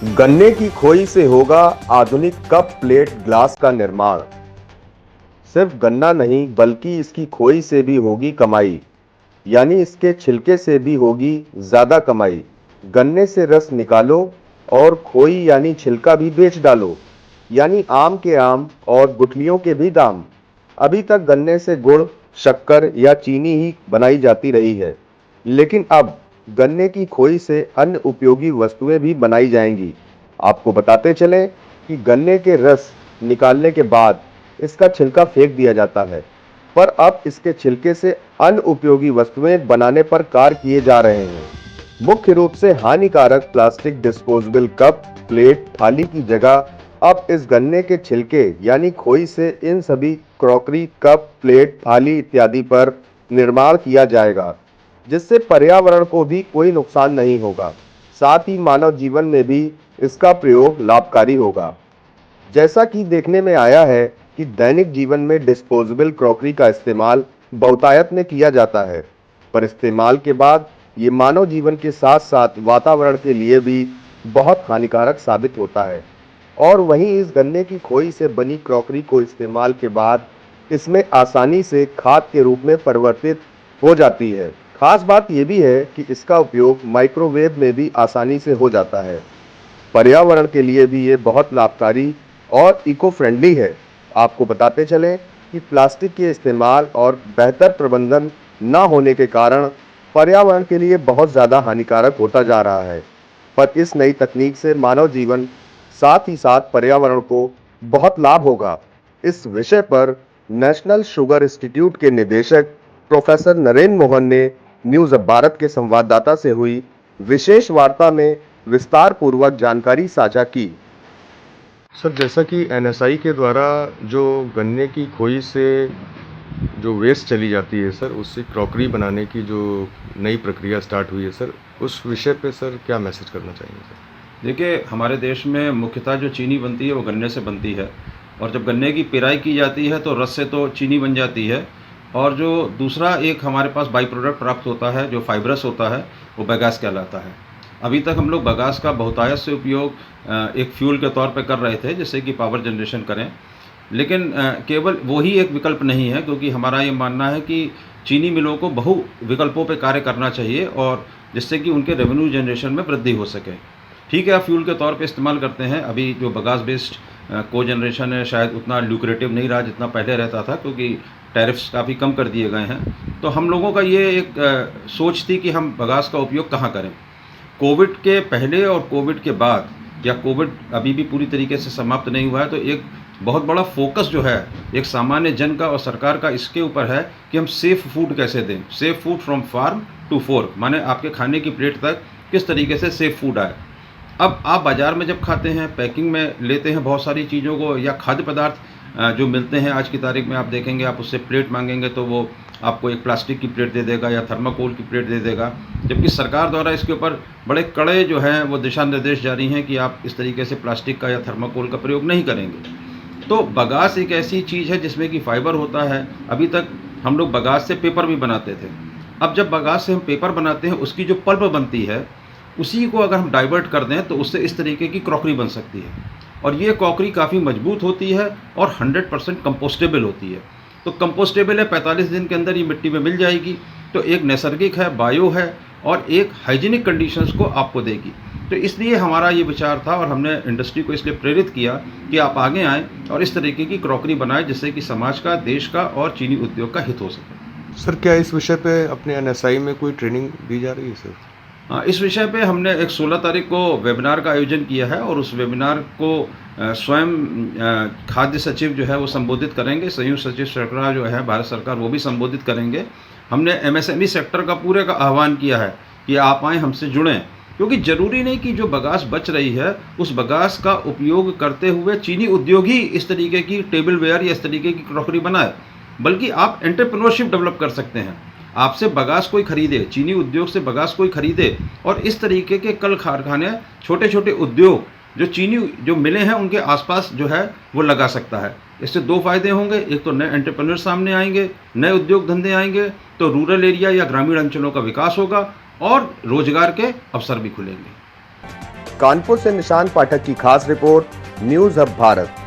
गन्ने की खोई से होगा आधुनिक कप प्लेट ग्लास का निर्माण। सिर्फ गन्ना नहीं बल्कि इसकी खोई से भी होगी कमाई, यानी इसके छिलके से भी होगी ज्यादा कमाई। गन्ने से रस निकालो और खोई यानी छिलका भी बेच डालो, यानी आम के आम और गुठलियों के भी दाम। अभी तक गन्ने से गुड़, शक्कर या चीनी ही बनाई जाती रही है, लेकिन अब गन्ने की खोई से अन्य उपयोगी वस्तुएं भी बनाई जाएंगी। आपको बताते चलें कि गन्ने के रस निकालने के बाद इसका छिलका फेंक दिया जाता है, पर अब इसके छिलके से अन्य उपयोगी वस्तुएं बनाने पर कार्य किए जा रहे हैं। मुख्य रूप से हानिकारक प्लास्टिक डिस्पोजेबल कप, प्लेट, थाली की जगह अब इस गन्ने के छिलके यानी खोई से इन सभी क्रॉकरी, कप, प्लेट, थाली इत्यादि पर निर्माण किया जाएगा, जिससे पर्यावरण को भी कोई नुकसान नहीं होगा। साथ ही मानव जीवन में भी इसका प्रयोग लाभकारी होगा। जैसा कि देखने में आया है कि दैनिक जीवन में डिस्पोजेबल क्रॉकरी का इस्तेमाल बहुतायत में किया जाता है, पर इस्तेमाल के बाद ये मानव जीवन के साथ साथ वातावरण के लिए भी बहुत हानिकारक साबित होता है। और वहीं इस गन्ने की खोई से बनी क्रॉकरी को इस्तेमाल के बाद इसमें आसानी से खाद के रूप में परिवर्तित हो जाती है। खास बात यह भी है कि इसका उपयोग माइक्रोवेव में भी आसानी से हो जाता है। पर्यावरण के लिए भी ये बहुत लाभकारी और इको फ्रेंडली है। आपको बताते चलें कि प्लास्टिक के इस्तेमाल और बेहतर प्रबंधन न होने के कारण पर्यावरण के लिए बहुत ज़्यादा हानिकारक होता जा रहा है, पर इस नई तकनीक से मानव जीवन साथ ही साथ पर्यावरण को बहुत लाभ होगा। इस विषय पर नेशनल शुगर इंस्टीट्यूट के निदेशक प्रोफेसर नरेंद्र मोहन ने न्यूज़ अब भारत के संवाददाता से हुई विशेष वार्ता में विस्तार पूर्वक जानकारी साझा की। सर, जैसा कि एनएसआई के द्वारा जो गन्ने की खोई से जो वेस्ट चली जाती है सर, उससे क्रॉकरी बनाने की जो नई प्रक्रिया स्टार्ट हुई है सर, उस विषय पे सर क्या मैसेज करना चाहेंगे सर? देखिए, हमारे देश में मुख्यतः जो चीनी बनती है वो गन्ने से बनती है, और जब गन्ने की पेराई की जाती है तो रस से तो चीनी बन जाती है, और जो दूसरा एक हमारे पास बाई प्रोडक्ट प्राप्त होता है जो फाइब्रस होता है, वो बगास कहलाता है। अभी तक हम लोग बगास का बहुतायत से उपयोग एक फ्यूल के तौर पे कर रहे थे, जिससे कि पावर जनरेशन करें, लेकिन केवल वो ही एक विकल्प नहीं है, क्योंकि हमारा ये मानना है कि चीनी मिलों को बहु विकल्पों पे कार्य करना चाहिए, और जिससे कि उनके रेवेन्यू जनरेशन में वृद्धि हो सके। ठीक है, आप फ्यूल के तौर पे इस्तेमाल करते हैं। अभी जो बगास बेस्ड को जनरेशन है शायद उतना ल्यूक्रेटिव नहीं रहा जितना पहले रहता था, क्योंकि टैरिफ्स काफ़ी कम कर दिए गए हैं। तो हम लोगों का ये एक सोच थी कि हम बगास का उपयोग कहाँ करें। कोविड के पहले और कोविड के बाद, या कोविड अभी भी पूरी तरीके से समाप्त नहीं हुआ है, तो एक बहुत बड़ा फोकस जो है एक सामान्य जन का और सरकार का इसके ऊपर है कि हम सेफ़ फूड कैसे दें। Safe food from farm to fork, माने आपके खाने की प्लेट तक किस तरीके से सेफ़ फूड आए। अब आप बाज़ार में जब खाते हैं, पैकिंग में लेते हैं बहुत सारी चीज़ों को, या खाद्य पदार्थ जो मिलते हैं आज की तारीख में, आप देखेंगे आप उससे प्लेट मांगेंगे तो वो आपको एक प्लास्टिक की प्लेट दे देगा या थर्माकोल की प्लेट दे देगा, जबकि सरकार द्वारा इसके ऊपर बड़े कड़े जो हैं वो दिशा निर्देश जारी हैं कि आप इस तरीके से प्लास्टिक का या थर्माकोल का प्रयोग नहीं करेंगे। तो बगास एक ऐसी चीज़ है जिसमें कि फाइबर होता है। अभी तक हम लोग बगास से पेपर भी बनाते थे। अब जब बगास से हम पेपर बनाते हैं, उसकी जो पल्प बनती है, उसी को अगर हम डाइवर्ट कर दें तो उससे इस तरीके की क्रॉकरी बन सकती है, और ये क्रॉकरी काफ़ी मजबूत होती है और 100% कंपोस्टेबल होती है। तो कंपोस्टेबल है, 45 दिन के अंदर ये मिट्टी में मिल जाएगी। तो एक नैसर्गिक है, बायो है, और एक हाइजीनिक कंडीशंस को आपको देगी। तो इसलिए हमारा ये विचार था, और हमने इंडस्ट्री को इसलिए प्रेरित किया कि आप आगे आएँ और इस तरीके की क्रॉकरी बनाएं, जिससे कि समाज का, देश का और चीनी उद्योग का हित हो सके। सर, क्या इस विषय पे अपने एनएसआई में कोई ट्रेनिंग दी जा रही है सर? इस विषय पे हमने एक 16 तारीख को वेबिनार का आयोजन किया है, और उस वेबिनार को स्वयं खाद्य सचिव जो है वो संबोधित करेंगे, संयुक्त सचिव सरकार जो है भारत सरकार, वो भी संबोधित करेंगे। हमने एमएसएमई सेक्टर का पूरे का आह्वान किया है कि आप आएँ, हमसे जुड़ें, क्योंकि ज़रूरी नहीं कि जो बगास बच रही है उस बगास का उपयोग करते हुए चीनी उद्योग ही इस तरीके की टेबल वेयर या इस तरीके की क्रॉकरी बनाए, बल्कि आप एंटरप्रेन्योरशिप डेवलप कर सकते हैं। आपसे बगास कोई खरीदे, चीनी उद्योग से बगास कोई खरीदे, और इस तरीके के कल कारखाने, छोटे छोटे उद्योग जो चीनी जो मिले हैं उनके आसपास जो है वो लगा सकता है। इससे दो फायदे होंगे, एक तो नए एंटरप्रेन्योर सामने आएंगे, नए उद्योग धंधे आएंगे, तो रूरल एरिया या ग्रामीण अंचलों का विकास होगा और रोजगार के अवसर भी खुलेंगे। कानपुर से निशान पाठक की खास रिपोर्ट, न्यूज हब भारत।